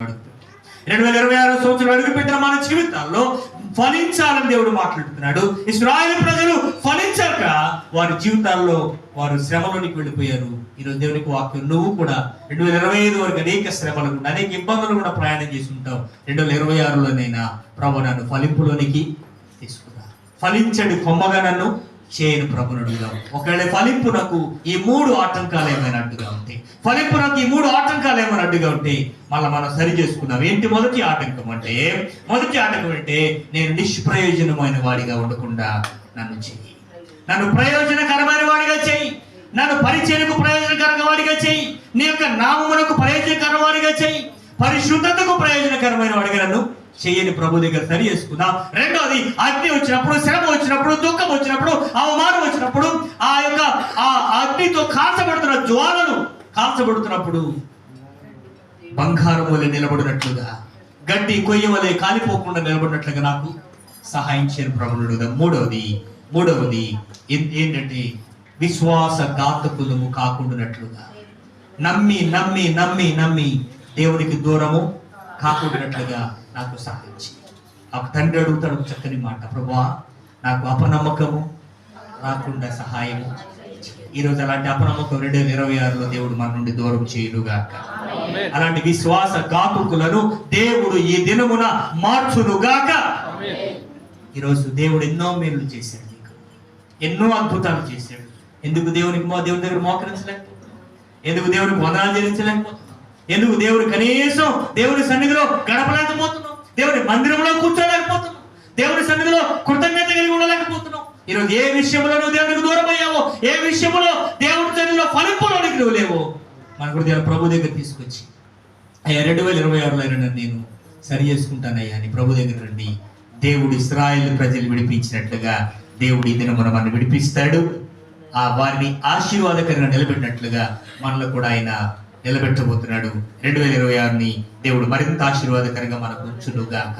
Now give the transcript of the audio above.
2026 సంవత్సరం అడుగుపెట్టిన మన జీవితాల్లో ఫలించాలని దేవుడు మాట్లాడుతున్నాడు. ఇశ్రాయేలు ప్రజలు ఫలించాక వారి జీవితాల్లో వారు శ్రమలోనికి వెళ్ళిపోయారు. ఈరోజు దేవునికి వాక్యం, నువ్వు కూడా 2025 వరకు అనేక శ్రమలు, అనేక ఇబ్బందులు కూడా ప్రయాణం చేసి ఉంటావు. 2026లోనైనా ప్రభు నన్ను ఫలింపులోనికి తీసుకురా, ఫలించడి కొమ్మగా నన్ను చేయను ప్రభుని అడుగుదాం. ఒకవేళ ఫలింపు నాకు ఈ 3 ఆటంకాలు ఏమైనా అడ్డుగా ఉంటే, ఫలింపు నాకు ఈ 3 ఆటంకాలు ఏమైనా అడ్డుగా ఉంటే మనం సరి చేసుకున్నాం. ఏంటి మొదటి ఆటంకం అంటే నేను నిష్ప్రయోజనమైన వాడిగా ఉండకుండా నన్ను చెయ్యి, నన్ను ప్రయోజనకరమైన వాడిగా చెయ్యి, నన్ను పరిచయకు ప్రయోజనకరమైన వాడిగా చెయ్యి, నీ యొక్క నామమునకు ప్రయోజనకరమైన వాడిగా చెయ్యి, పరిశుద్ధతకు ప్రయోజనకరమైన వాడిగా నన్ను చెయ్యని ప్రభు దగ్గర సరి చేసుకుందాం. రెండోది, అగ్ని వచ్చినప్పుడు, శ్రమ వచ్చినప్పుడు, దుఃఖం వచ్చినప్పుడు, అవమానం వచ్చినప్పుడు, ఆ అగ్నితో కాల్చబడుతున్న జ్వాలలు కాల్చబడుతున్నప్పుడు బంగారం వలె నిలబడినట్లుగా, గడ్డి కొయ్య వలె కాలిపోకుండా నిలబడినట్లుగా నాకు సహాయం చేయని ప్రభుడు. మూడవది ఏంటంటే విశ్వాసఘాతకులము కాకుండానట్లుగా, నమ్మి నమ్మి నమ్మి నమ్మి దేవునికి దూరము కాకుండానట్లుగా నాకు సహాయం చేయి. ఆ తండ్రి అడుగుతాడు చక్కని మాట, ప్రభువా నాకు అపనమ్మకము రాకుండా సహాయము. ఈరోజు అలాంటి అపనమ్మకం 2026లో దేవుడు మన నుండి దూరం చేయునుగాక. అలాంటి విశ్వాస ఘాతుకులను దేవుడు ఈ దినమున మార్చునుగాక. ఈరోజు దేవుడు ఎన్నో మేలు చేశాడు, నీకు ఎన్నో అద్భుతాలు చేశాడు. ఎందుకు దేవుని దగ్గర మోకరించలేకపోతున్నాం? ఎందుకు దేవునికి వందనాలు చెల్లించలేకపోతున్నాం? ఎందుకు దేవుడు కనీసం దేవుని సన్నిధిలో గడపలేకపోతున్నాం? దేవుని మందిరంలో కూర్చోలేకపోతున్నాం? దేవుని సన్నిధిలో కృతజ్ఞత కలిగి ఉండలేకపోతున్నాం? ఈరోజు ఏ విషయంలో నువ్వు దేవునికి దూరం అయ్యావో, ఏ విషయంలో దేవుని సన్నిధిలో ఫలింపులోనికి నువ్వు లేవో, మన హృదయాలు ప్రభు దగ్గర తీసుకొచ్చి, అయ్యా 2026లో నేను సరి చేసుకుంటానయ్యా అని ప్రభు దగ్గర రండి. దేవుడు ఇశ్రాయేలు ప్రజలు విడిపించినట్లుగా దేవుడు ఈ దినం మనల్ని విడిపిస్తాడు. వారిని ఆశీర్వాదకరంగా నిలబెట్టినట్లుగా మనలో కూడా ఆయన నిలబెట్టబోతున్నాడు. 2026ని దేవుడు మరింత ఆశీర్వాదకరంగా మనకు ఉంచునుగాక.